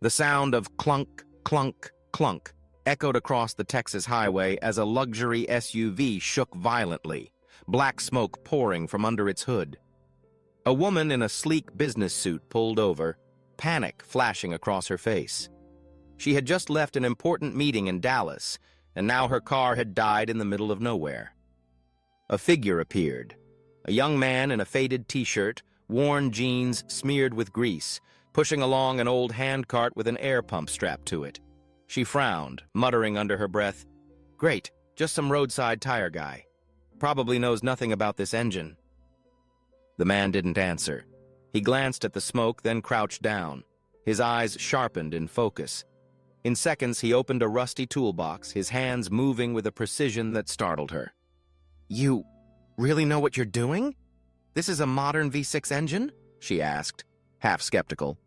The sound of clunk, clunk, clunk echoed across the Texas highway as a luxury SUV shook violently, black smoke pouring from under its hood. A woman in a sleek business suit pulled over, panic flashing across her face. She had just left an important meeting in Dallas, and now her car had died in the middle of nowhere. A figure appeared, a young man in a faded t-shirt, worn jeans smeared with grease, pushing along an old handcart with an air pump strapped to it. She frowned, muttering under her breath, "Great, just some roadside tire guy. Probably knows nothing about this engine." The man didn't answer. He glanced at the smoke, then crouched down. His eyes sharpened in focus. In seconds, he opened a rusty toolbox, his hands moving with a precision that startled her. "You really know what you're doing? This is a modern V6 engine?" she asked, half skeptical.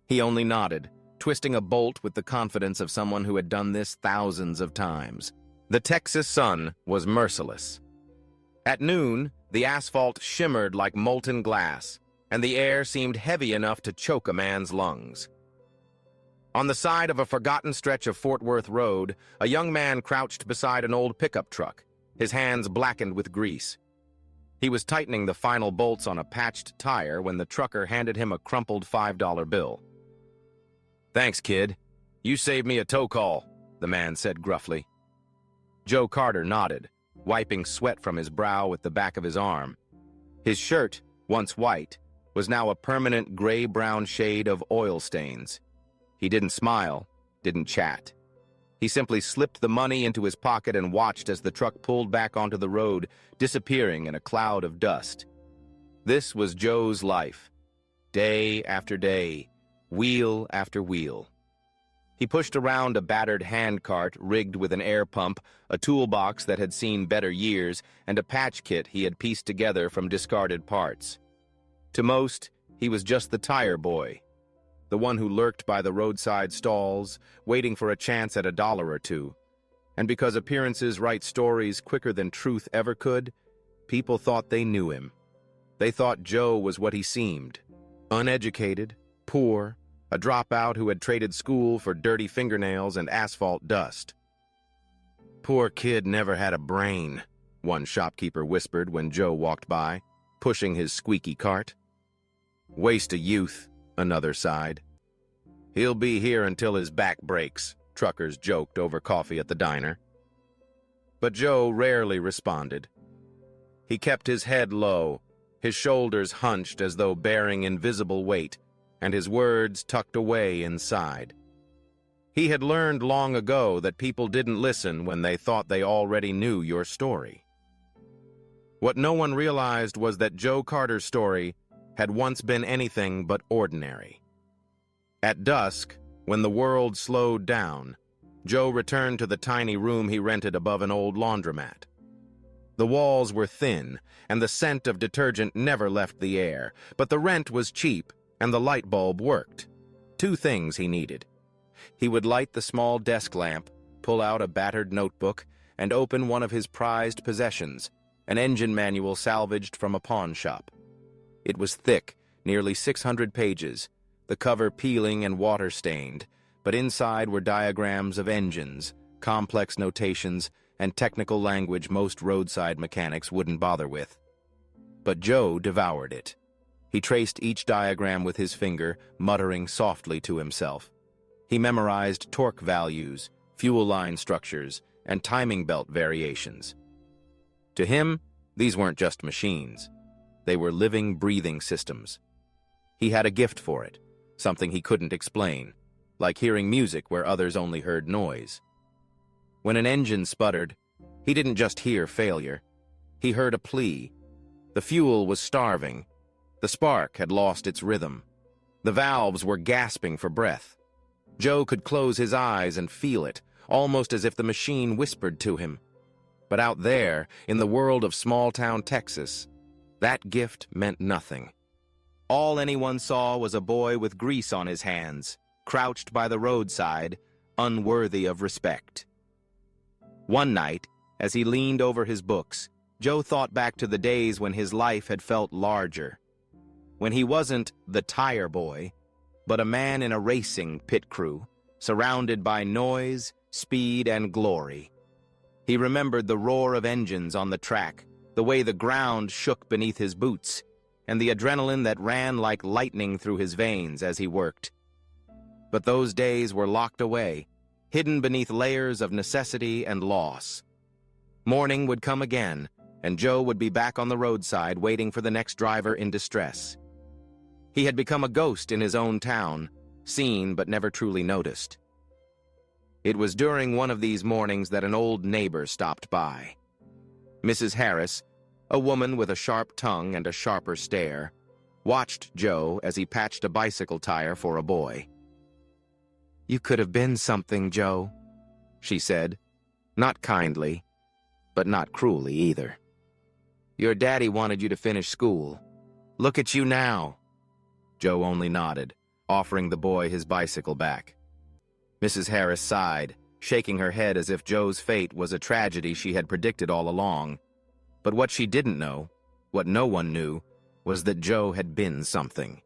He only nodded, twisting a bolt with the confidence of someone who had done this thousands of times. The Texas sun was merciless. At noon, the asphalt shimmered like molten glass, and the air seemed heavy enough to choke a man's lungs. On the side of a forgotten stretch of Fort Worth Road, a young man crouched beside an old pickup truck, his hands blackened with grease. He was tightening the final bolts on a patched tire when the trucker handed him a crumpled $5 bill. "Thanks, kid. You saved me a tow call," the man said gruffly. Joe Carter nodded, wiping sweat from his brow with the back of his arm. His shirt, once white, was now a permanent gray-brown shade of oil stains. He didn't smile, didn't chat. He simply slipped the money into his pocket and watched as the truck pulled back onto the road, disappearing in a cloud of dust. This was Joe's life. Day after day, wheel after wheel. He pushed around a battered handcart rigged with an air pump, a toolbox that had seen better years, and a patch kit he had pieced together from discarded parts. To most, he was just the tire boy, the one who lurked by the roadside stalls, waiting for a chance at $1 or two. And because appearances write stories quicker than truth ever could, people thought they knew him. They thought Joe was what he seemed: uneducated, poor, a dropout who had traded school for dirty fingernails and asphalt dust. "Poor kid never had a brain," one shopkeeper whispered when Joe walked by, pushing his squeaky cart. "Waste of youth," another sighed. "He'll be here until his back breaks," truckers joked over coffee at the diner. But Joe rarely responded. He kept his head low, his shoulders hunched as though bearing invisible weight, and his words tucked away inside. He had learned long ago that people didn't listen when they thought they already knew your story. What no one realized was that Joe Carter's story had once been anything but ordinary. At dusk, when the world slowed down, Joe returned to the tiny room he rented above an old laundromat. The walls were thin, and the scent of detergent never left the air, but the rent was cheap, and the light bulb worked. Two things he needed. He would light the small desk lamp, pull out a battered notebook, and open one of his prized possessions, an engine manual salvaged from a pawn shop. It was thick, nearly 600 pages, the cover peeling and water-stained, but inside were diagrams of engines, complex notations, and technical language most roadside mechanics wouldn't bother with. But Joe devoured it. He traced each diagram with his finger, muttering softly to himself. He memorized torque values, fuel line structures, and timing belt variations. To him, these weren't just machines. They were living, breathing systems. He had a gift for it, something he couldn't explain, like hearing music where others only heard noise. When an engine sputtered, he didn't just hear failure. He heard a plea. The fuel was starving. The spark had lost its rhythm. The valves were gasping for breath. Joe could close his eyes and feel it, almost as if the machine whispered to him. But out there, in the world of small-town Texas, that gift meant nothing. All anyone saw was a boy with grease on his hands, crouched by the roadside, unworthy of respect. One night, as he leaned over his books, Joe thought back to the days when his life had felt larger. When he wasn't the tire boy, but a man in a racing pit crew, surrounded by noise, speed, and glory. He remembered the roar of engines on the track, the way the ground shook beneath his boots, and the adrenaline that ran like lightning through his veins as he worked. But those days were locked away, hidden beneath layers of necessity and loss. Morning would come again, and Joe would be back on the roadside waiting for the next driver in distress. He had become a ghost in his own town, seen but never truly noticed. It was during one of these mornings that an old neighbor stopped by. Mrs. Harris, a woman with a sharp tongue and a sharper stare, watched Joe as he patched a bicycle tire for a boy. "You could have been something, Joe," she said, not kindly, but not cruelly either. "Your daddy wanted you to finish school. Look at you now." Joe only nodded, offering the boy his bicycle back. Mrs. Harris sighed, shaking her head as if Joe's fate was a tragedy she had predicted all along. But what she didn't know, what no one knew, was that Joe had been something,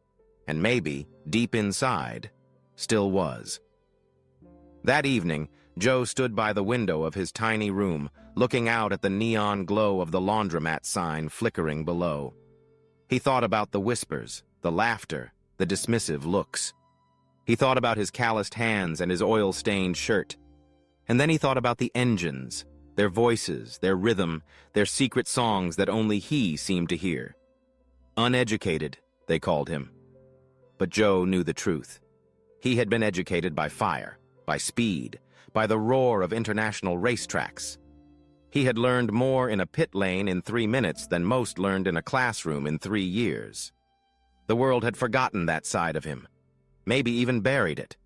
and maybe, deep inside, still was. That evening, Joe stood by the window of his tiny room, looking out at the neon glow of the laundromat sign flickering below. He thought about the whispers, the laughter, the dismissive looks. He thought about his calloused hands and his oil-stained shirt. And then he thought about the engines, their voices, their rhythm, their secret songs that only he seemed to hear. Uneducated, they called him. But Joe knew the truth. He had been educated by fire, by speed, by the roar of international racetracks. He had learned more in a pit lane in 3 minutes than most learned in a classroom in 3 years. The world had forgotten that side of him, maybe even buried it.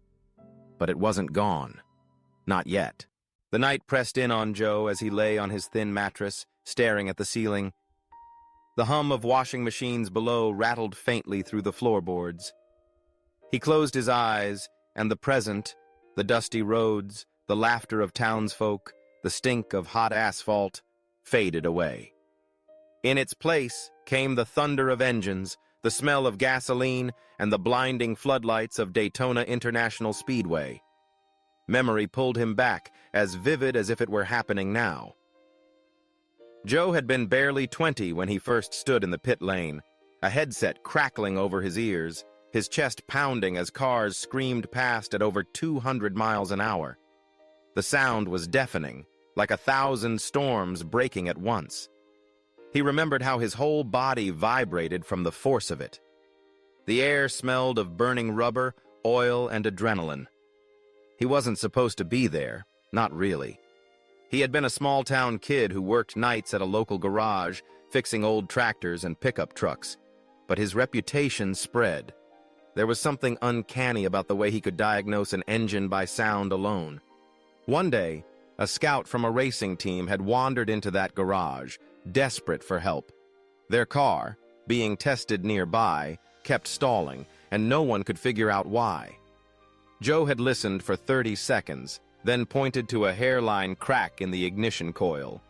But it wasn't gone. Not yet. The night pressed in on Joe as he lay on his thin mattress, staring at the ceiling. The hum of washing machines below rattled faintly through the floorboards. He closed his eyes, and the present, the dusty roads, the laughter of townsfolk, the stink of hot asphalt, faded away. In its place came the thunder of engines, the smell of gasoline, and the blinding floodlights of Daytona International Speedway. Memory pulled him back, as vivid as if it were happening now. Joe had been barely 20 when he first stood in the pit lane, a headset crackling over his ears, his chest pounding as cars screamed past at over 200 miles an hour. The sound was deafening, like 1,000 storms breaking at once. He remembered how his whole body vibrated from the force of it. The air smelled of burning rubber, oil, and adrenaline. He wasn't supposed to be there, not really. He had been a small-town kid who worked nights at a local garage, fixing old tractors and pickup trucks. But his reputation spread. There was something uncanny about the way he could diagnose an engine by sound alone. One day, a scout from a racing team had wandered into that garage, desperate for help. Their car, being tested nearby, kept stalling, and no one could figure out why. Joe had listened for 30 seconds, then pointed to a hairline crack in the ignition coil.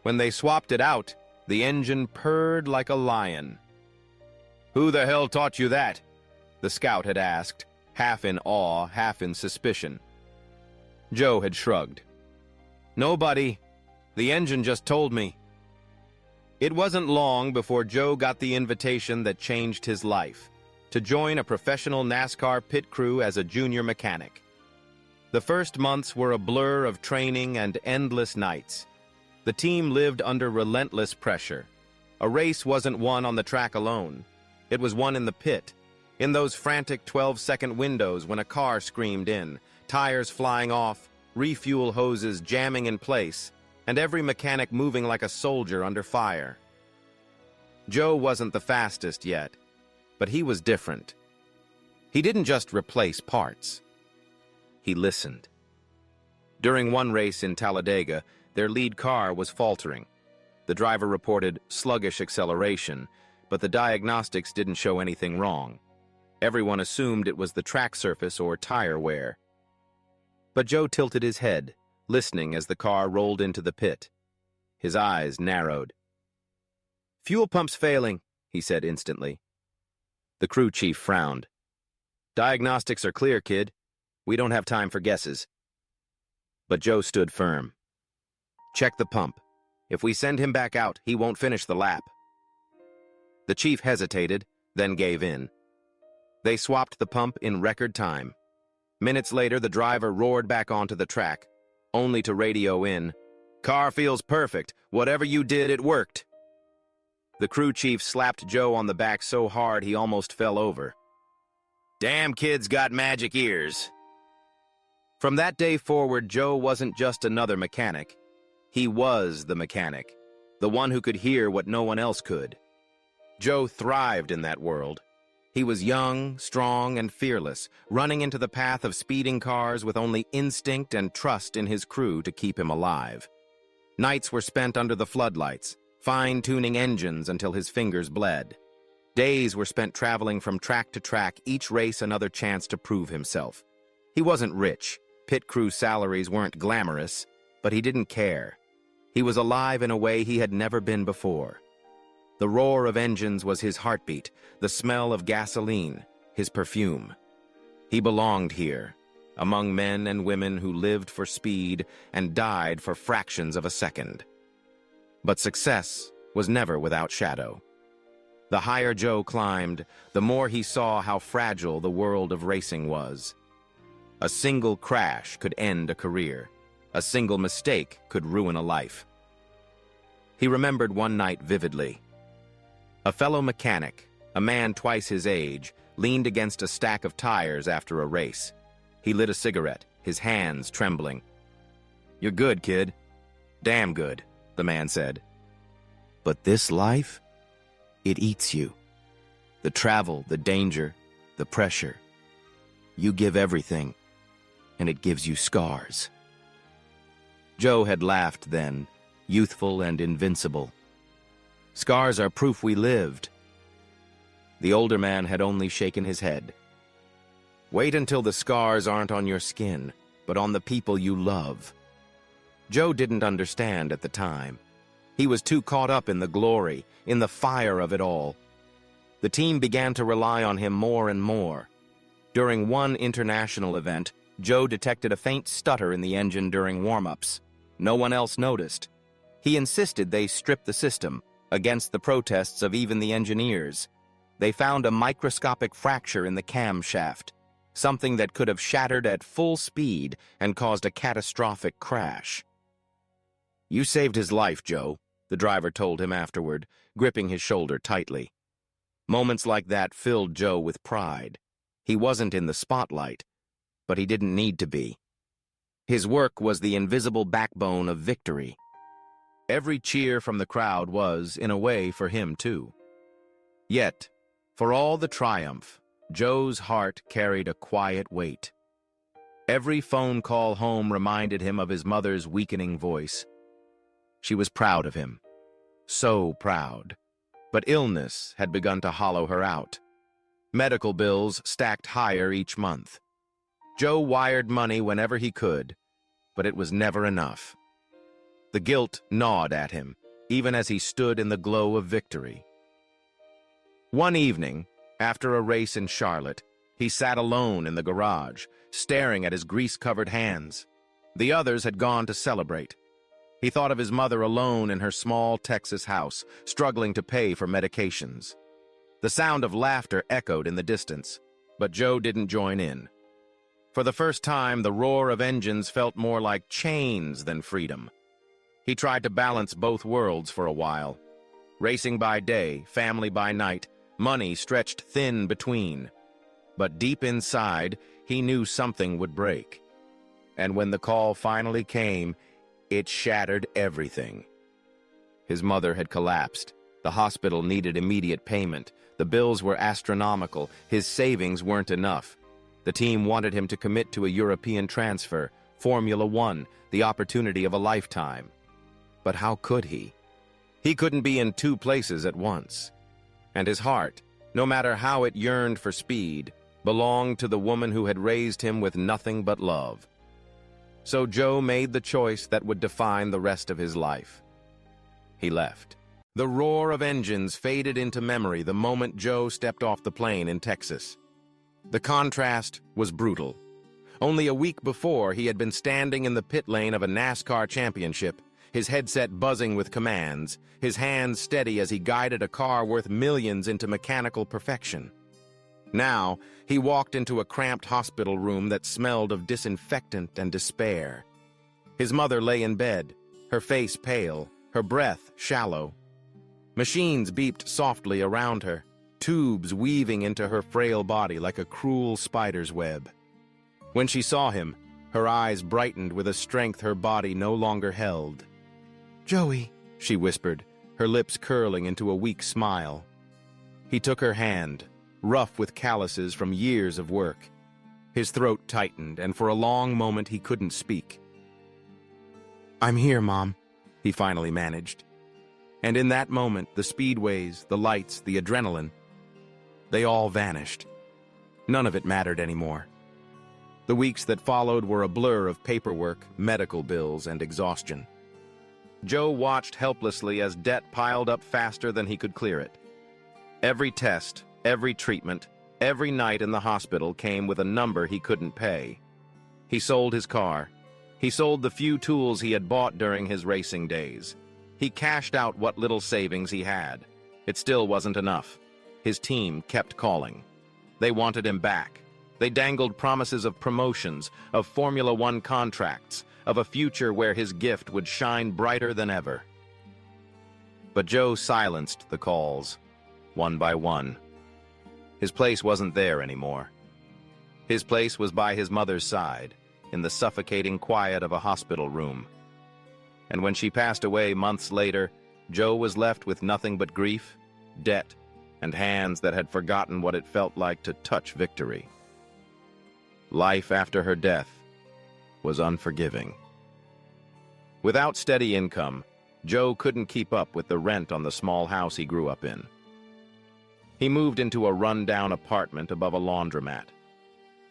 When they swapped it out, the engine purred like a lion. "Who the hell taught you that?" the scout had asked, half in awe, half in suspicion. Joe had shrugged. "Nobody. The engine just told me." It wasn't long before Joe got the invitation that changed his life, to join a professional NASCAR pit crew as a junior mechanic. The first months were a blur of training and endless nights. The team lived under relentless pressure. A race wasn't won on the track alone. It was won in the pit, in those frantic 12-second windows when a car screamed in, tires flying off, refuel hoses jamming in place, and every mechanic moving like a soldier under fire. Joe wasn't the fastest yet, but he was different. He didn't just replace parts. He listened. During one race in Talladega, their lead car was faltering. The driver reported sluggish acceleration, but the diagnostics didn't show anything wrong. Everyone assumed it was the track surface or tire wear. But Joe tilted his head, listening as the car rolled into the pit. His eyes narrowed. "Fuel pump's failing," he said instantly. The crew chief frowned. Diagnostics are clear, kid. We don't have time for guesses. But Joe stood firm. Check the pump. If we send him back out, he won't finish the lap. The chief hesitated, then gave in. They swapped the pump in record time. Minutes later, the driver roared back onto the track, only to radio in, "Car feels perfect. Whatever you did, it worked." The crew chief slapped Joe on the back so hard he almost fell over. "Damn kid's got magic ears." From that day forward, Joe wasn't just another mechanic. He was the mechanic, the one who could hear what no one else could. Joe thrived in that world. He was young, strong, and fearless, running into the path of speeding cars with only instinct and trust in his crew to keep him alive. Nights were spent under the floodlights, fine-tuning engines until his fingers bled. Days were spent traveling from track to track, each race another chance to prove himself. He wasn't rich. Pit crew salaries weren't glamorous, but he didn't care. He was alive in a way he had never been before. The roar of engines was his heartbeat, the smell of gasoline, his perfume. He belonged here, among men and women who lived for speed and died for fractions of a second. But success was never without shadow. The higher Joe climbed, the more he saw how fragile the world of racing was. A single crash could end a career. A single mistake could ruin a life. He remembered one night vividly. A fellow mechanic, a man twice his age, leaned against a stack of tires after a race. He lit a cigarette, his hands trembling. "You're good, kid. Damn good," the man said. "But this life, it eats you. The travel, the danger, the pressure. You give everything, and it gives you scars." Joe had laughed then, youthful and invincible. "Scars are proof we lived." The older man had only shaken his head. "Wait until the scars aren't on your skin, but on the people you love." Joe didn't understand at the time. He was too caught up in the glory, in the fire of it all. The team began to rely on him more and more. During one international event, Joe detected a faint stutter in the engine during warm-ups. No one else noticed. He insisted they strip the system, against the protests of even the engineers. They found a microscopic fracture in the camshaft, something that could have shattered at full speed and caused a catastrophic crash. "You saved his life, Joe," the driver told him afterward, gripping his shoulder tightly. Moments like that filled Joe with pride. He wasn't in the spotlight, but he didn't need to be. His work was the invisible backbone of victory. Every cheer from the crowd was, in a way, for him too. Yet, for all the triumph, Joe's heart carried a quiet weight. Every phone call home reminded him of his mother's weakening voice. She was proud of him. So proud. But illness had begun to hollow her out. Medical bills stacked higher each month. Joe wired money whenever he could, but it was never enough. The guilt gnawed at him, even as he stood in the glow of victory. One evening, after a race in Charlotte, he sat alone in the garage, staring at his grease-covered hands. The others had gone to celebrate. He thought of his mother alone in her small Texas house, struggling to pay for medications. The sound of laughter echoed in the distance, but Joe didn't join in. For the first time, the roar of engines felt more like chains than freedom. He tried to balance both worlds for a while. Racing by day, family by night, money stretched thin between. But deep inside, he knew something would break. And when the call finally came, it shattered everything. His mother had collapsed. The hospital needed immediate payment. The bills were astronomical. His savings weren't enough. The team wanted him to commit to a European transfer, Formula One, the opportunity of a lifetime. But how could he? He couldn't be in two places at once. And his heart, no matter how it yearned for speed, belonged to the woman who had raised him with nothing but love. So Joe made the choice that would define the rest of his life. He left. The roar of engines faded into memory the moment Joe stepped off the plane in Texas. The contrast was brutal. Only a week before, he had been standing in the pit lane of a NASCAR championship, his headset buzzing with commands, his hands steady as he guided a car worth millions into mechanical perfection. Now, he walked into a cramped hospital room that smelled of disinfectant and despair. His mother lay in bed, her face pale, her breath shallow. Machines beeped softly around her, tubes weaving into her frail body like a cruel spider's web. When she saw him, her eyes brightened with a strength her body no longer held. "Joey," she whispered, her lips curling into a weak smile. He took her hand, rough with calluses from years of work. His throat tightened, and for a long moment he couldn't speak. "I'm here, Mom," he finally managed. And in that moment, the speedways, the lights, the adrenaline, they all vanished. None of it mattered anymore. The weeks that followed were a blur of paperwork, medical bills, and exhaustion. Joe watched helplessly as debt piled up faster than he could clear it. Every test, every treatment, every night in the hospital came with a number he couldn't pay. He sold his car. He sold the few tools he had bought during his racing days. He cashed out what little savings he had. It still wasn't enough. His team kept calling. They wanted him back. They dangled promises of promotions, of Formula One contracts, of a future where his gift would shine brighter than ever. But Joe silenced the calls, one by one. His place wasn't there anymore. His place was by his mother's side, in the suffocating quiet of a hospital room. And when she passed away months later, Joe was left with nothing but grief, debt, and hands that had forgotten what it felt like to touch victory. Life after her death was unforgiving. Without steady income, Joe couldn't keep up with the rent on the small house he grew up in. He moved into a run-down apartment above a laundromat.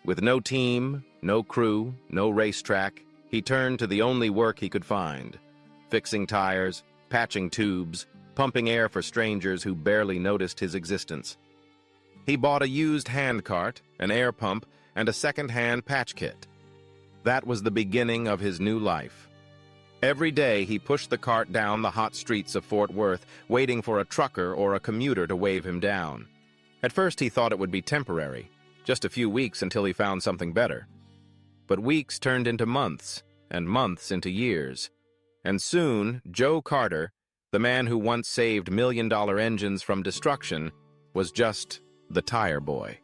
With no team, no crew, no racetrack, he turned to the only work he could find: fixing tires, patching tubes, pumping air for strangers who barely noticed his existence. He bought a used handcart, an air pump, and a second-hand patch kit. That was the beginning of his new life. Every day he pushed the cart down the hot streets of Fort Worth, waiting for a trucker or a commuter to wave him down. At first he thought it would be temporary, just a few weeks until he found something better. But weeks turned into months, and months into years. And soon, Joe Carter, the man who once saved million-dollar engines from destruction, was just the tire boy.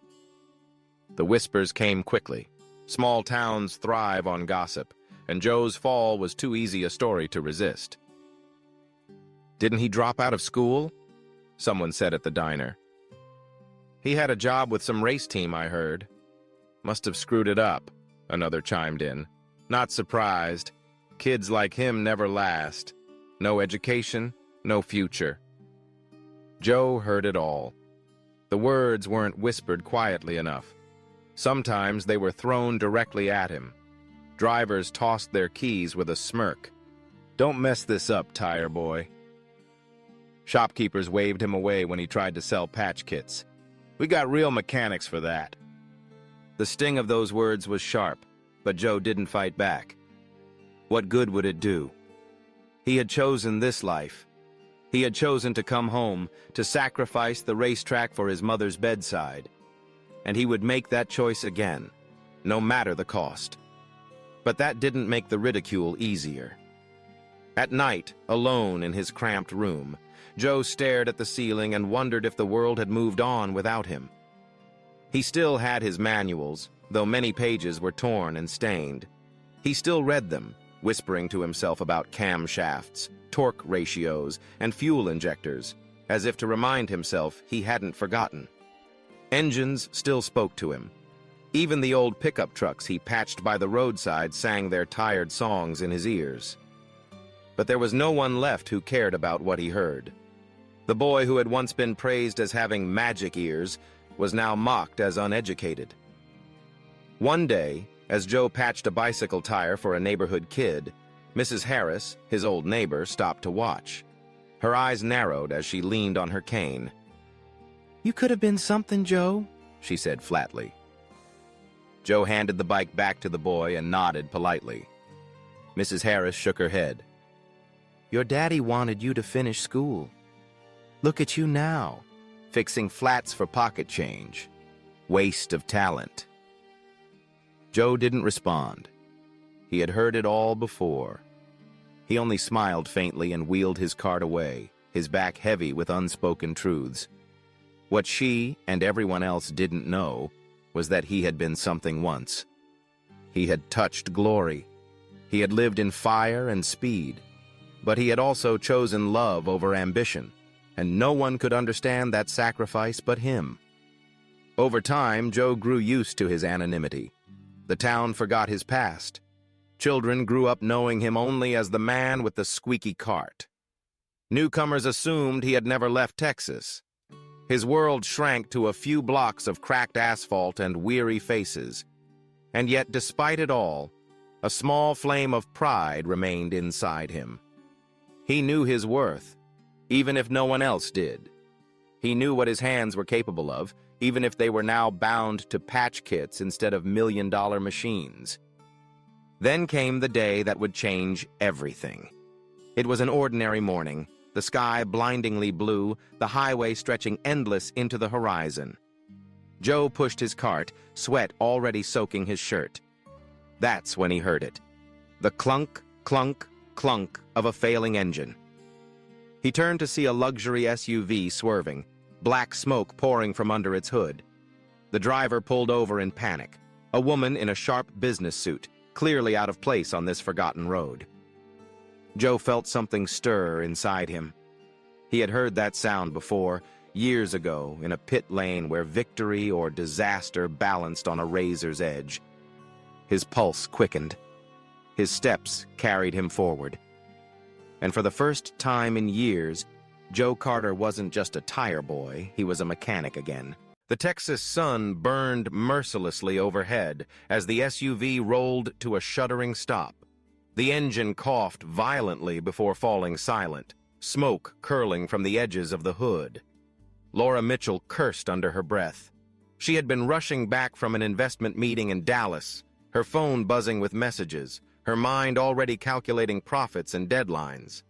The whispers came quickly. Small towns thrive on gossip, and Joe's fall was too easy a story to resist. "Didn't he drop out of school?" someone said at the diner. "He had a job with some race team, I heard." "Must have screwed it up," another chimed in. "Not surprised. Kids like him never last. No education, no future." Joe heard it all. The words weren't whispered quietly enough. Sometimes they were thrown directly at him. Drivers tossed their keys with a smirk. "Don't mess this up, tire boy." Shopkeepers waved him away when he tried to sell patch kits. "We got real mechanics for that." The sting of those words was sharp, but Joe didn't fight back. What good would it do? He had chosen this life. He had chosen to come home, to sacrifice the racetrack for his mother's bedside. And he would make that choice again, no matter the cost. But that didn't make the ridicule easier. At night, alone in his cramped room, Joe stared at the ceiling and wondered if the world had moved on without him. He still had his manuals, though many pages were torn and stained. He still read them, whispering to himself about camshafts, torque ratios, and fuel injectors, as if to remind himself he hadn't forgotten. Engines still spoke to him. Even the old pickup trucks he patched by the roadside sang their tired songs in his ears. But there was no one left who cared about what he heard. The boy who had once been praised as having magic ears was now mocked as uneducated. One day, as Joe patched a bicycle tire for a neighborhood kid, Mrs. Harris, his old neighbor, stopped to watch. Her eyes narrowed as she leaned on her cane. "You could have been something, Joe," she said flatly. Joe handed the bike back to the boy and nodded politely. Mrs. Harris shook her head. Your daddy wanted you to finish school. Look at you now, fixing flats for pocket change. Waste of talent. Joe didn't respond. He had heard it all before. He only smiled faintly and wheeled his cart away, his back heavy with unspoken truths. What she and everyone else didn't know was that he had been something once. He had touched glory. He had lived in fire and speed. But he had also chosen love over ambition, and no one could understand that sacrifice but him. Over time, Joe grew used to his anonymity. The town forgot his past. Children grew up knowing him only as the man with the squeaky cart. Newcomers assumed he had never left Texas. His world shrank to a few blocks of cracked asphalt and weary faces. And yet, despite it all, a small flame of pride remained inside him. He knew his worth, even if no one else did. He knew what his hands were capable of, even if they were now bound to patch kits instead of million-dollar machines. Then came the day that would change everything. It was an ordinary morning, the sky blindingly blue, the highway stretching endless into the horizon. Joe pushed his cart, sweat already soaking his shirt. That's when he heard it. The clunk, clunk, clunk of a failing engine. He turned to see a luxury SUV swerving, black smoke pouring from under its hood. The driver pulled over in panic, a woman in a sharp business suit, clearly out of place on this forgotten road. Joe felt something stir inside him. He had heard that sound before, years ago, in a pit lane where victory or disaster balanced on a razor's edge. His pulse quickened. His steps carried him forward. And for the first time in years, Joe Carter wasn't just a tire boy, he was a mechanic again. The Texas sun burned mercilessly overhead as the SUV rolled to a shuddering stop. The engine coughed violently before falling silent, smoke curling from the edges of the hood. Laura Mitchell cursed under her breath. She had been rushing back from an investment meeting in Dallas, her phone buzzing with messages, her mind already calculating profits and deadlines.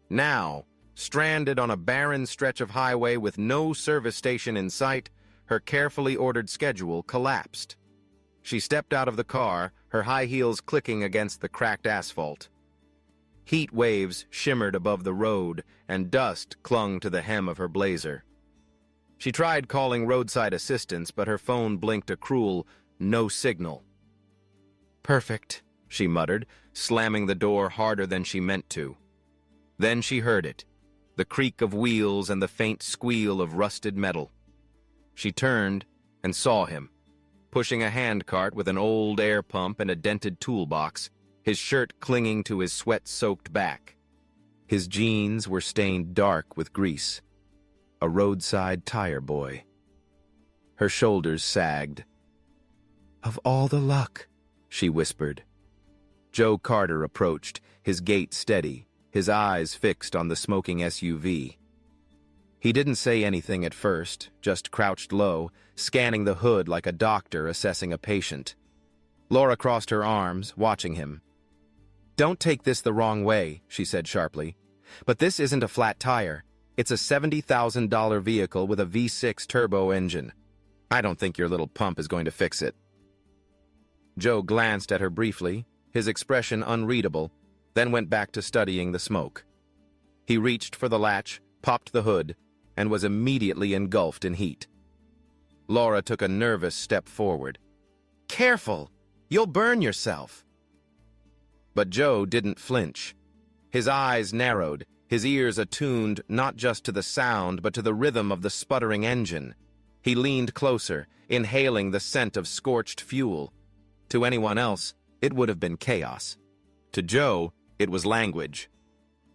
Now, stranded on a barren stretch of highway with no service station in sight, her carefully ordered schedule collapsed. She stepped out of the car, her high heels clicking against the cracked asphalt. Heat waves shimmered above the road, and dust clung to the hem of her blazer. She tried calling roadside assistance, but her phone blinked a cruel, no signal. Perfect, she muttered, slamming the door harder than she meant to. Then she heard it, the creak of wheels and the faint squeal of rusted metal. She turned and saw him, pushing a handcart with an old air pump and a dented toolbox, his shirt clinging to his sweat-soaked back. His jeans were stained dark with grease. A roadside tire boy. Her shoulders sagged. "Of all the luck," she whispered. Joe Carter approached, his gait steady, his eyes fixed on the smoking SUV. He didn't say anything at first, just crouched low, scanning the hood like a doctor assessing a patient. Laura crossed her arms, watching him. "Don't take this the wrong way," she said sharply, "but this isn't a flat tire. It's a $70,000 vehicle with a V6 turbo engine. I don't think your little pump is going to fix it." Joe glanced at her briefly, his expression unreadable, then went back to studying the smoke. He reached for the latch, popped the hood, and was immediately engulfed in heat. Laura took a nervous step forward. "Careful! You'll burn yourself!" But Joe didn't flinch. His eyes narrowed, his ears attuned not just to the sound but to the rhythm of the sputtering engine. He leaned closer, inhaling the scent of scorched fuel. To anyone else, it would have been chaos. To Joe, it was language.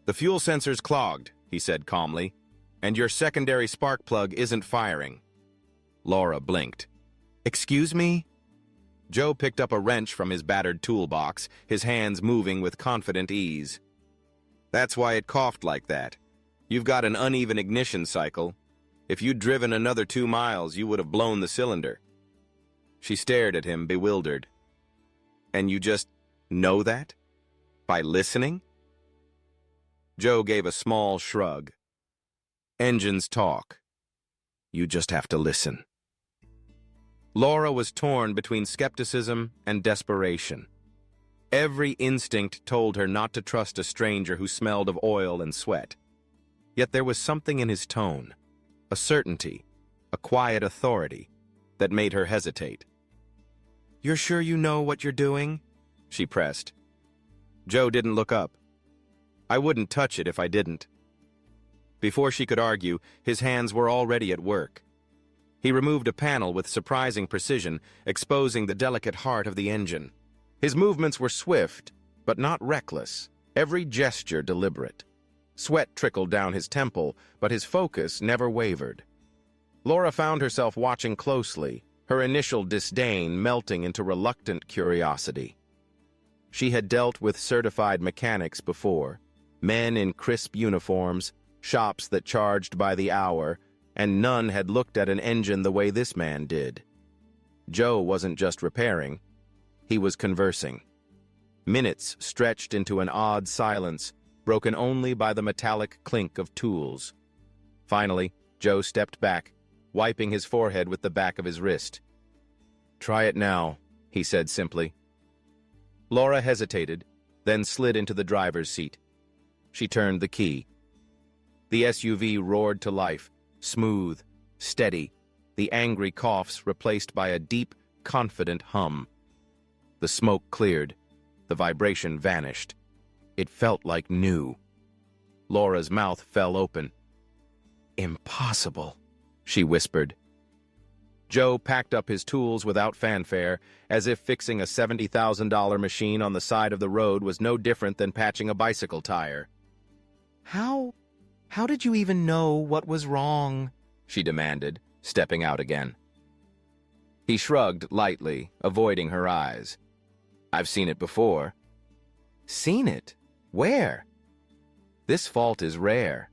"The fuel sensor's clogged," he said calmly, "and your secondary spark plug isn't firing." Laura blinked. "Excuse me?" Joe picked up a wrench from his battered toolbox, his hands moving with confident ease. "That's why it coughed like that. You've got an uneven ignition cycle. If you'd driven another 2 miles, you would have blown the cylinder." She stared at him, bewildered. And you just know that? By listening? Joe gave a small shrug. Engines talk. You just have to listen. Laura was torn between skepticism and desperation. Every instinct told her not to trust a stranger who smelled of oil and sweat. Yet there was something in his tone, a certainty, a quiet authority, that made her hesitate. "You're sure you know what you're doing?" she pressed. Joe didn't look up. "I wouldn't touch it if I didn't." Before she could argue, his hands were already at work. He removed a panel with surprising precision, exposing the delicate heart of the engine. His movements were swift, but not reckless, every gesture deliberate. Sweat trickled down his temple, but his focus never wavered. Laura found herself watching closely, her initial disdain melting into reluctant curiosity. She had dealt with certified mechanics before, men in crisp uniforms, shops that charged by the hour, and none had looked at an engine the way this man did. Joe wasn't just repairing, he was conversing. Minutes stretched into an odd silence, broken only by the metallic clink of tools. Finally, Joe stepped back, wiping his forehead with the back of his wrist. "Try it now," he said simply. Laura hesitated, then slid into the driver's seat. She turned the key. The SUV roared to life, smooth, steady, the angry coughs replaced by a deep, confident hum. The smoke cleared, the vibration vanished. It felt like new. Laura's mouth fell open. "Impossible," she whispered. Joe packed up his tools without fanfare, as if fixing a $70,000 machine on the side of the road was no different than patching a bicycle tire. How did you even know what was wrong?" she demanded, stepping out again. He shrugged lightly, avoiding her eyes. "I've seen it before." "Seen it? Where?" "This fault is rare.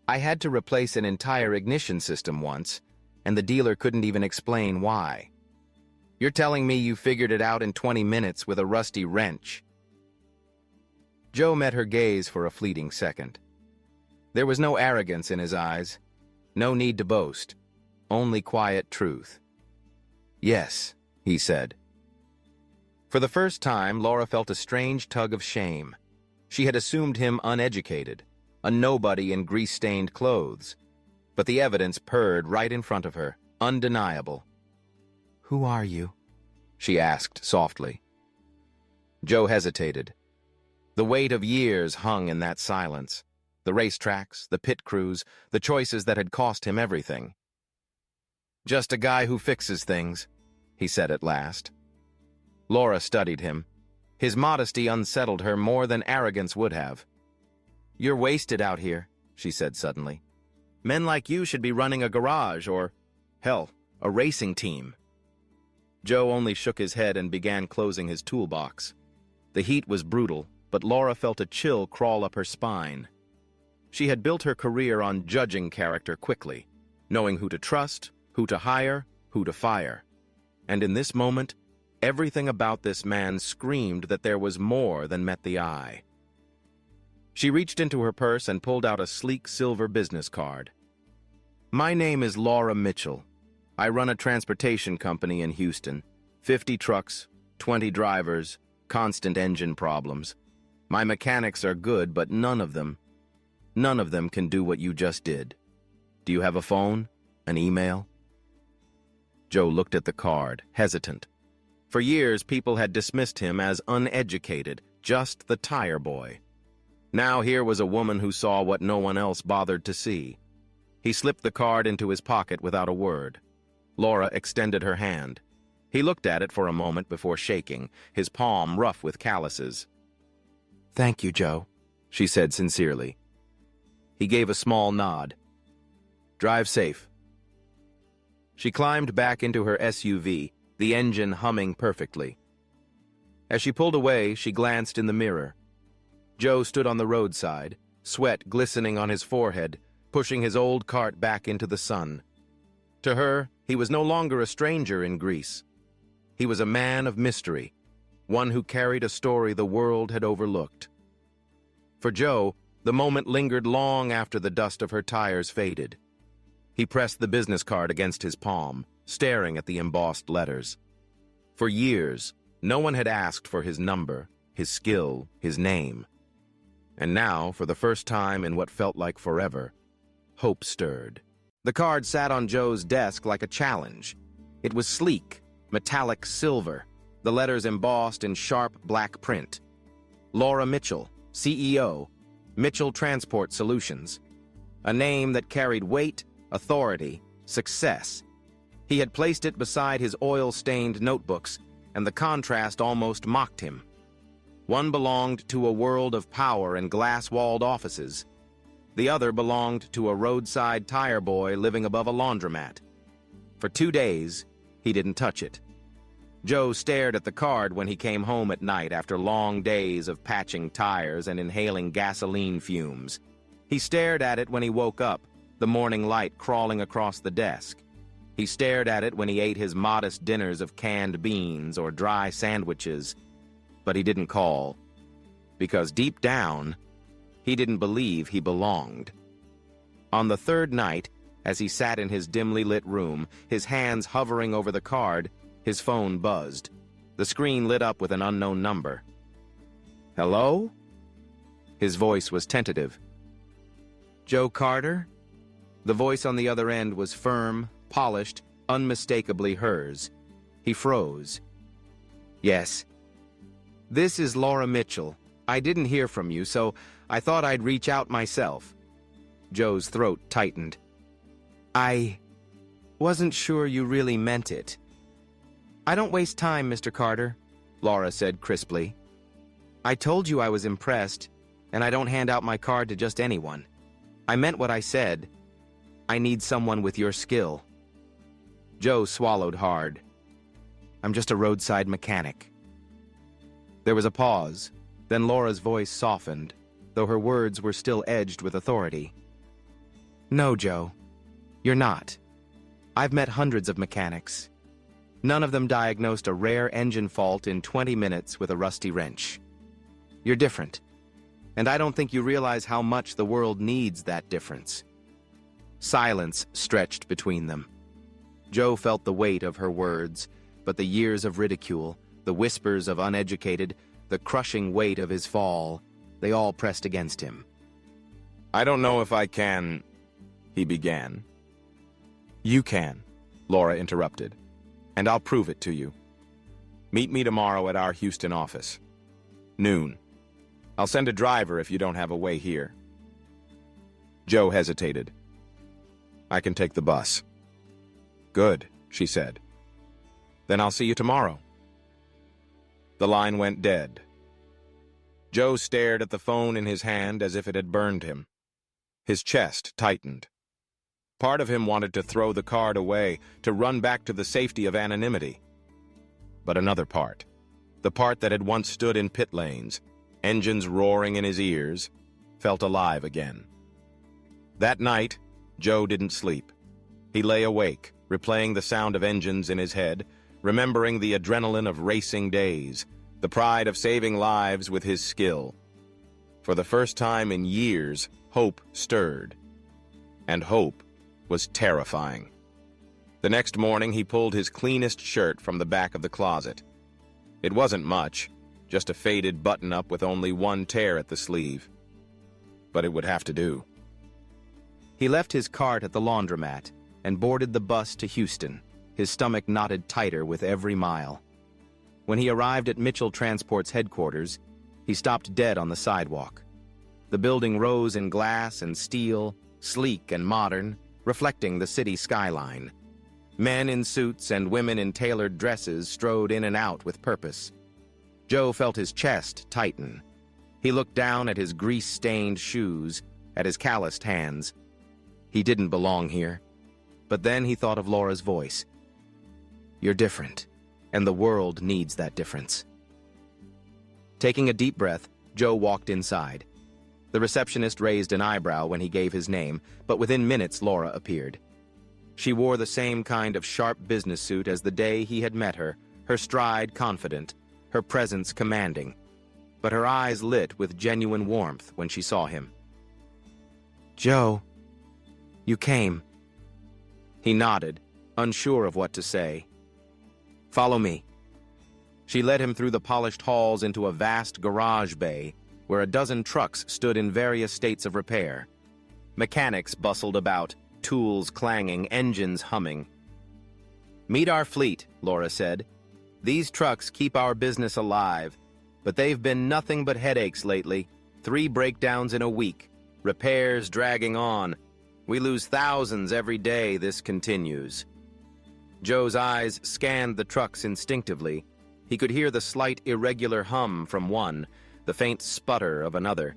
I had to replace an entire ignition system once, and the dealer couldn't even explain why. You're telling me you figured it out in 20 minutes with a rusty wrench?" Joe met her gaze for a fleeting second. There was no arrogance in his eyes, no need to boast, only quiet truth. "Yes," he said. For the first time, Laura felt a strange tug of shame. She had assumed him uneducated, a nobody in grease-stained clothes. But the evidence purred right in front of her, undeniable. "Who are you?" she asked softly. Joe hesitated. The weight of years hung in that silence. The racetracks, the pit crews, the choices that had cost him everything. "Just a guy who fixes things," he said at last. Laura studied him. His modesty unsettled her more than arrogance would have. "You're wasted out here," she said suddenly. "Men like you should be running a garage or, hell, a racing team." Joe only shook his head and began closing his toolbox. The heat was brutal, but Laura felt a chill crawl up her spine. She had built her career on judging character quickly, knowing who to trust, who to hire, who to fire. And in this moment, everything about this man screamed that there was more than met the eye. She reached into her purse and pulled out a sleek silver business card. "My name is Laura Mitchell. I run a transportation company in Houston. 50 trucks, 20 drivers, constant engine problems. My mechanics are good, but none of them can do what you just did. Do you have a phone? An email?" Joe looked at the card, hesitant. For years, people had dismissed him as uneducated, just the tire boy. Now here was a woman who saw what no one else bothered to see. He slipped the card into his pocket without a word. Laura extended her hand. He looked at it for a moment before shaking, his palm rough with calluses. "Thank you, Joe," she said sincerely. He gave a small nod. "Drive safe." She climbed back into her SUV, the engine humming perfectly. As she pulled away, she glanced in the mirror. Joe stood on the roadside, sweat glistening on his forehead, pushing his old cart back into the sun. To her, he was no longer a stranger in Greece, He was a man of mystery, one who carried a story the world had overlooked. For Joe, the moment lingered long after the dust of her tires faded. He pressed the business card against his palm, staring at the embossed letters. For years, no one had asked for his number, his skill, his name. And now, for the first time in what felt like forever, hope stirred. The card sat on Joe's desk like a challenge. It was sleek, metallic silver, the letters embossed in sharp black print. Laura Mitchell, CEO, Mitchell Transport Solutions. A name that carried weight, authority, success. He had placed it beside his oil-stained notebooks, and the contrast almost mocked him. One belonged to a world of power and glass-walled offices. The other belonged to a roadside tire boy living above a laundromat. For 2 days, he didn't touch it. Joe stared at the card when he came home at night after long days of patching tires and inhaling gasoline fumes. He stared at it when he woke up, the morning light crawling across the desk. He stared at it when he ate his modest dinners of canned beans or dry sandwiches. But he didn't call, because deep down, he didn't believe he belonged. On the third night, as he sat in his dimly lit room, his hands hovering over the card, his phone buzzed. The screen lit up with an unknown number. "Hello?" His voice was tentative. "Joe Carter?" The voice on the other end was firm, polished, unmistakably hers. He froze. "Yes." "This is Laura Mitchell. I didn't hear from you, so I thought I'd reach out myself." Joe's throat tightened. "I wasn't sure you really meant it." "I don't waste time, Mr. Carter," Laura said crisply. "I told you I was impressed, and I don't hand out my card to just anyone. I meant what I said. I need someone with your skill." Joe swallowed hard. "I'm just a roadside mechanic." There was a pause, then Laura's voice softened, though her words were still edged with authority. "No, Joe, you're not. I've met hundreds of mechanics. None of them diagnosed a rare engine fault in 20 minutes with a rusty wrench. You're different, and I don't think you realize how much the world needs that difference." Silence stretched between them. Joe felt the weight of her words, but the years of ridicule, the whispers of uneducated, the crushing weight of his fall, they all pressed against him. "I don't know if I can," he began. "You can," Laura interrupted, "and I'll prove it to you. Meet me tomorrow at our Houston office. Noon. I'll send a driver if you don't have a way here." Joe hesitated. "I can take the bus." "Good," she said. "Then I'll see you tomorrow." The line went dead. Joe stared at the phone in his hand as if it had burned him. His chest tightened. Part of him wanted to throw the card away, to run back to the safety of anonymity. But another part, the part that had once stood in pit lanes, engines roaring in his ears, felt alive again. That night, Joe didn't sleep. He lay awake, replaying the sound of engines in his head, remembering the adrenaline of racing days, the pride of saving lives with his skill. For the first time in years, hope stirred. And hope was terrifying. The next morning, he pulled his cleanest shirt from the back of the closet. It wasn't much, just a faded button-up with only one tear at the sleeve. But it would have to do. He left his cart at the laundromat and boarded the bus to Houston, his stomach knotted tighter with every mile. When he arrived at Mitchell Transport's headquarters, he stopped dead on the sidewalk. The building rose in glass and steel, sleek and modern, reflecting the city skyline. Men in suits and women in tailored dresses strode in and out with purpose. Joe felt his chest tighten. He looked down at his grease-stained shoes, at his calloused hands. He didn't belong here. But then he thought of Laura's voice. "You're different, and the world needs that difference." Taking a deep breath, Joe walked inside. The receptionist raised an eyebrow when he gave his name, but within minutes Laura appeared. She wore the same kind of sharp business suit as the day he had met her her stride confident, her presence commanding, but her eyes lit with genuine warmth when she saw him. "Joe, you came." He nodded, unsure of what to say. "Follow me." She led him through the polished halls into a vast garage bay where a dozen trucks stood in various states of repair. Mechanics bustled about, tools clanging, engines humming. "Meet our fleet," Laura said. "These trucks keep our business alive, but they've been nothing but headaches lately. 3 breakdowns in a week, repairs dragging on. We lose thousands every day this continues." Joe's eyes scanned the trucks instinctively. He could hear the slight irregular hum from one, the faint sputter of another.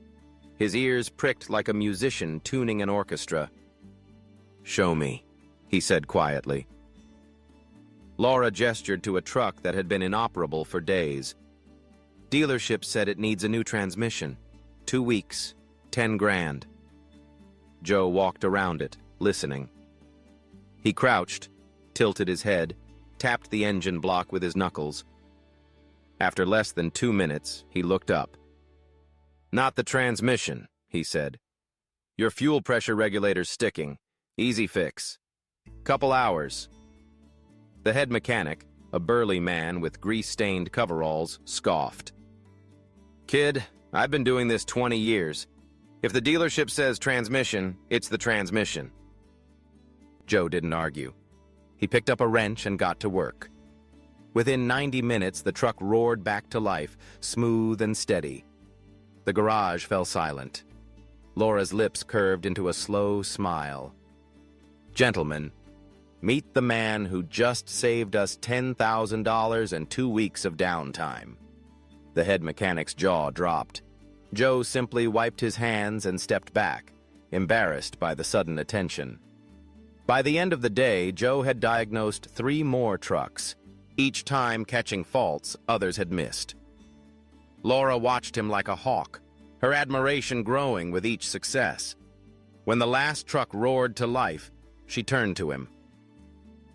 His ears pricked like a musician tuning an orchestra. "Show me," he said quietly. Laura gestured to a truck that had been inoperable for days. "Dealership said it needs a new transmission. 2 weeks, 10 grand. Joe walked around it, listening. He crouched, tilted his head, tapped the engine block with his knuckles. After less than 2 minutes, he looked up. "Not the transmission," he said. "Your fuel pressure regulator's sticking. Easy fix. Couple hours." The head mechanic, a burly man with grease-stained coveralls, scoffed. "Kid, I've been doing this 20 years. If the dealership says transmission, it's the transmission." Joe didn't argue. He picked up a wrench and got to work. Within 90 minutes, the truck roared back to life, smooth and steady. The garage fell silent. Laura's lips curved into a slow smile. "Gentlemen, meet the man who just saved us $10,000 and 2 weeks of downtime." The head mechanic's jaw dropped. Joe simply wiped his hands and stepped back, embarrassed by the sudden attention. By the end of the day, Joe had diagnosed 3 more trucks, each time catching faults others had missed. Laura watched him like a hawk, her admiration growing with each success. When the last truck roared to life, she turned to him.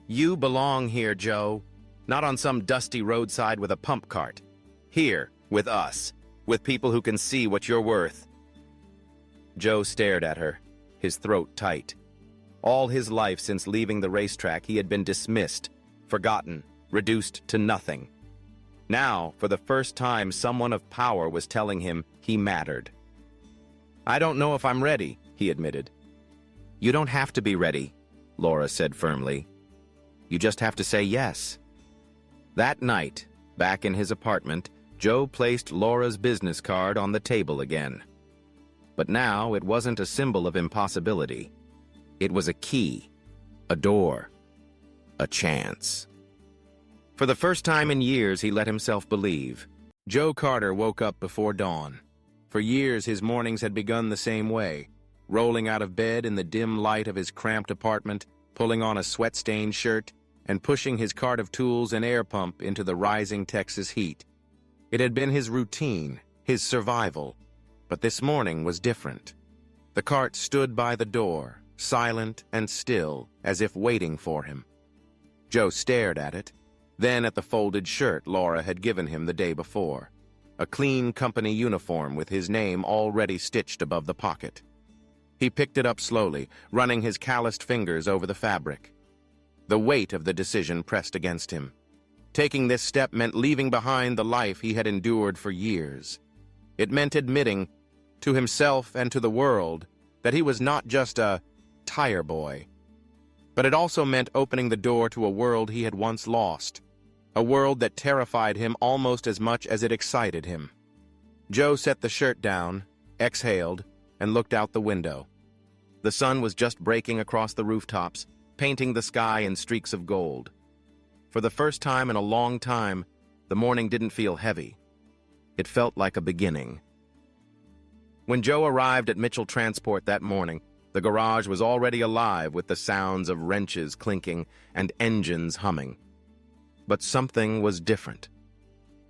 "You belong here, Joe, not on some dusty roadside with a pump cart. Here, with us, with people who can see what you're worth." Joe stared at her, his throat tight. All his life since leaving the racetrack, he had been dismissed, forgotten, reduced to nothing. Now, for the first time, someone of power was telling him he mattered. "I don't know if I'm ready," he admitted. "You don't have to be ready," Laura said firmly. "You just have to say yes." That night, back in his apartment, Joe placed Laura's business card on the table again. But now it wasn't a symbol of impossibility. It was a key, a door, a chance. For the first time in years, he let himself believe. Joe Carter woke up before dawn. For years, his mornings had begun the same way, rolling out of bed in the dim light of his cramped apartment, pulling on a sweat-stained shirt, and pushing his cart of tools and air pump into the rising Texas heat. It had been his routine, his survival, but this morning was different. The cart stood by the door, silent and still, as if waiting for him. Joe stared at it, then at the folded shirt Laura had given him the day before, a clean company uniform with his name already stitched above the pocket. He picked it up slowly, running his calloused fingers over the fabric. The weight of the decision pressed against him. Taking this step meant leaving behind the life he had endured for years. It meant admitting, to himself and to the world, that he was not just a tire boy. But it also meant opening the door to a world he had once lost, a world that terrified him almost as much as it excited him. Joe set the shirt down, exhaled, and looked out the window. The sun was just breaking across the rooftops, painting the sky in streaks of gold. For the first time in a long time, the morning didn't feel heavy. It felt like a beginning. When Joe arrived at Mitchell Transport that morning, the garage was already alive with the sounds of wrenches clinking and engines humming. But something was different.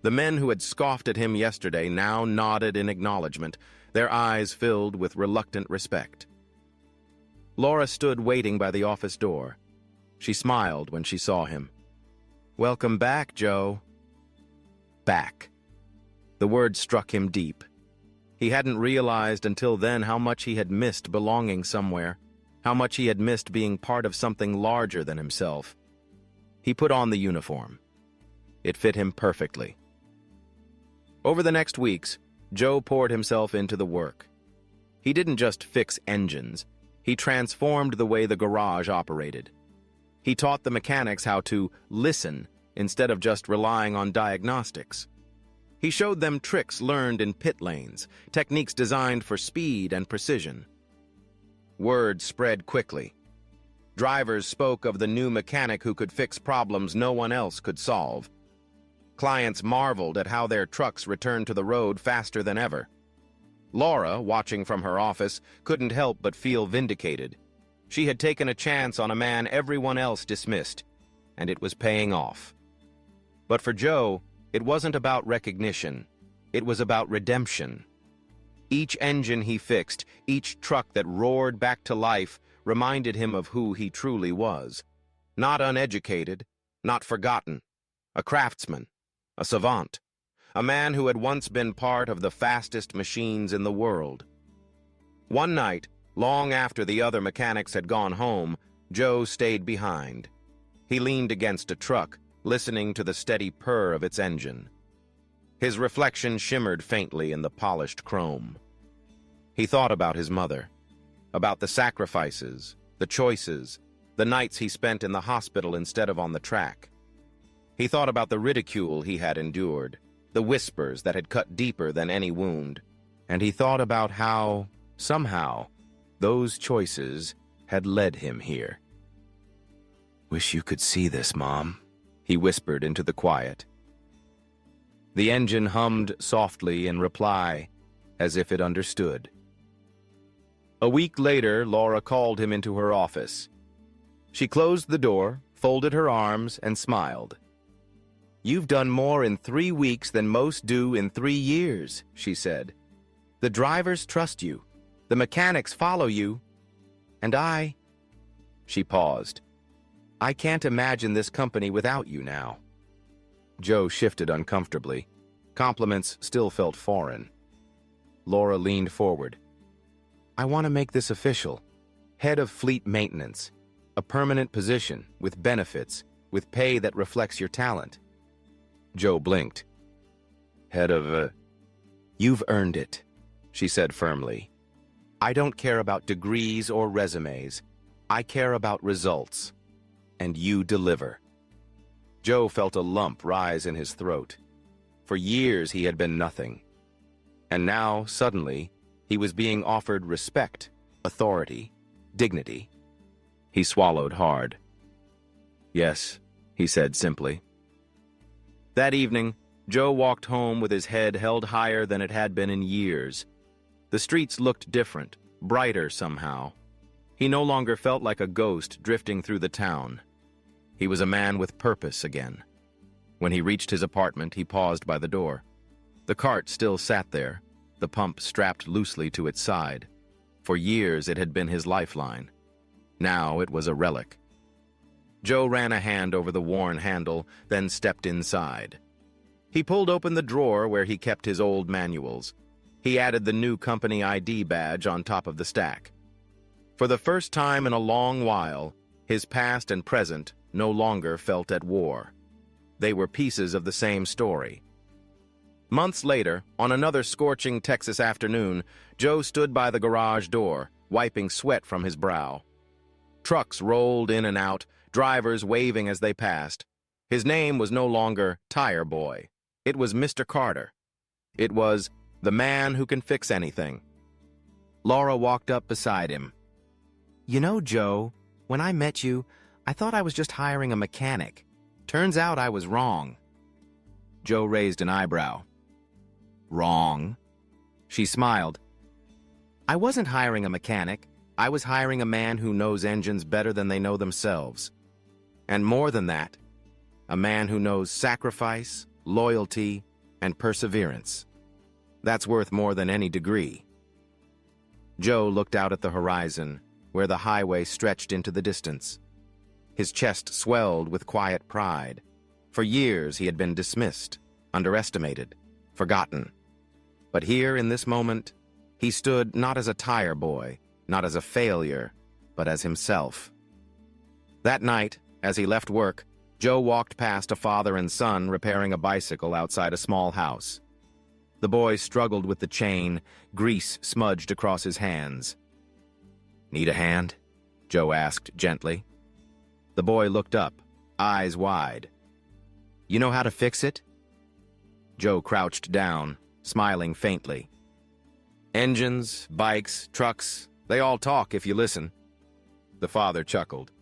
The men who had scoffed at him yesterday now nodded in acknowledgement, their eyes filled with reluctant respect. Laura stood waiting by the office door. She smiled when she saw him. Welcome back, Joe. Back. The word struck him deep. He hadn't realized until then how much he had missed belonging somewhere, how much he had missed being part of something larger than himself. He put on the uniform. It fit him perfectly. Over the next weeks, Joe poured himself into the work. He didn't just fix engines. He transformed the way the garage operated. He taught the mechanics how to listen instead of just relying on diagnostics. He showed them tricks learned in pit lanes, techniques designed for speed and precision. Word spread quickly. Drivers spoke of the new mechanic who could fix problems no one else could solve. Clients marveled at how their trucks returned to the road faster than ever. Laura, watching from her office, couldn't help but feel vindicated. She had taken a chance on a man everyone else dismissed, and it was paying off. But for Joe, it wasn't about recognition. It was about redemption. Each engine he fixed, each truck that roared back to life, reminded him of who he truly was. Not uneducated, not forgotten. A craftsman, a savant, a man who had once been part of the fastest machines in the world. One night, long after the other mechanics had gone home, Joe stayed behind. He leaned against a truck, listening to the steady purr of its engine. His reflection shimmered faintly in the polished chrome. He thought about his mother, about the sacrifices, the choices, the nights he spent in the hospital instead of on the track. He thought about the ridicule he had endured, the whispers that had cut deeper than any wound, and he thought about how, somehow, those choices had led him here. "Wish you could see this, Mom," he whispered into the quiet. The engine hummed softly in reply, as if it understood. A week later, Laura called him into her office. She closed the door, folded her arms, and smiled. "You've done more in 3 weeks than most do in 3 years," she said. "The drivers trust you. The mechanics follow you. And I—" She paused. "I can't imagine this company without you now." Joe shifted uncomfortably. Compliments still felt foreign. Laura leaned forward. "I want to make this official. Head of fleet maintenance. A permanent position, with benefits, with pay that reflects your talent." Joe blinked. "Head of. You've earned it," she said firmly. "I don't care about degrees or resumes. I care about results. And you deliver." Joe felt a lump rise in his throat. For years he had been nothing. And now, suddenly, he was being offered respect, authority, dignity. He swallowed hard. "Yes," he said simply. That evening, Joe walked home with his head held higher than it had been in years. The streets looked different, brighter somehow. He no longer felt like a ghost drifting through the town. He was a man with purpose again. When he reached his apartment, he paused by the door. The cart still sat there, the pump strapped loosely to its side. For years it had been his lifeline. Now it was a relic. Joe ran a hand over the worn handle, then stepped inside. He pulled open the drawer where he kept his old manuals. He added the new company ID badge on top of the stack. For the first time in a long while, his past and present no longer felt at war. They were pieces of the same story. Months later, on another scorching Texas afternoon, Joe stood by the garage door, wiping sweat from his brow. Trucks rolled in and out, drivers waving as they passed. His name was no longer Tire Boy. It was Mr. Carter. It was the man who can fix anything. Laura walked up beside him. "You know, Joe, when I met you, I thought I was just hiring a mechanic. Turns out I was wrong." Joe raised an eyebrow. "Wrong?" She smiled. "I wasn't hiring a mechanic. I was hiring a man who knows engines better than they know themselves. And more than that, a man who knows sacrifice, loyalty, and perseverance. That's worth more than any degree." Joe looked out at the horizon, where the highway stretched into the distance. His chest swelled with quiet pride. For years he had been dismissed, underestimated, forgotten. But here, in this moment, he stood not as a tire boy, not as a failure, but as himself. That night, as he left work, Joe walked past a father and son repairing a bicycle outside a small house. The boy struggled with the chain, grease smudged across his hands. "Need a hand?" Joe asked gently. The boy looked up, eyes wide. "You know how to fix it?" Joe crouched down, smiling faintly. "Engines, bikes, trucks, they all talk if you listen." The father chuckled.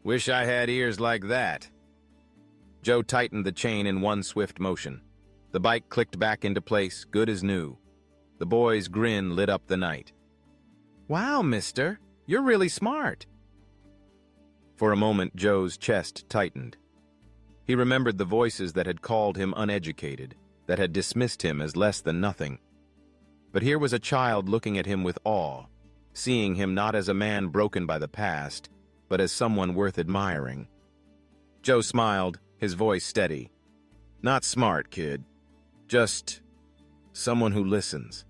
"Wish I had ears like that." Joe tightened the chain in one swift motion. The bike clicked back into place, good as new. The boy's grin lit up the night. "Wow, mister, you're really smart." For a moment, Joe's chest tightened. He remembered the voices that had called him uneducated, that had dismissed him as less than nothing. But here was a child looking at him with awe, seeing him not as a man broken by the past, but as someone worth admiring. Joe smiled, his voice steady. "Not smart, kid. Just someone who listens."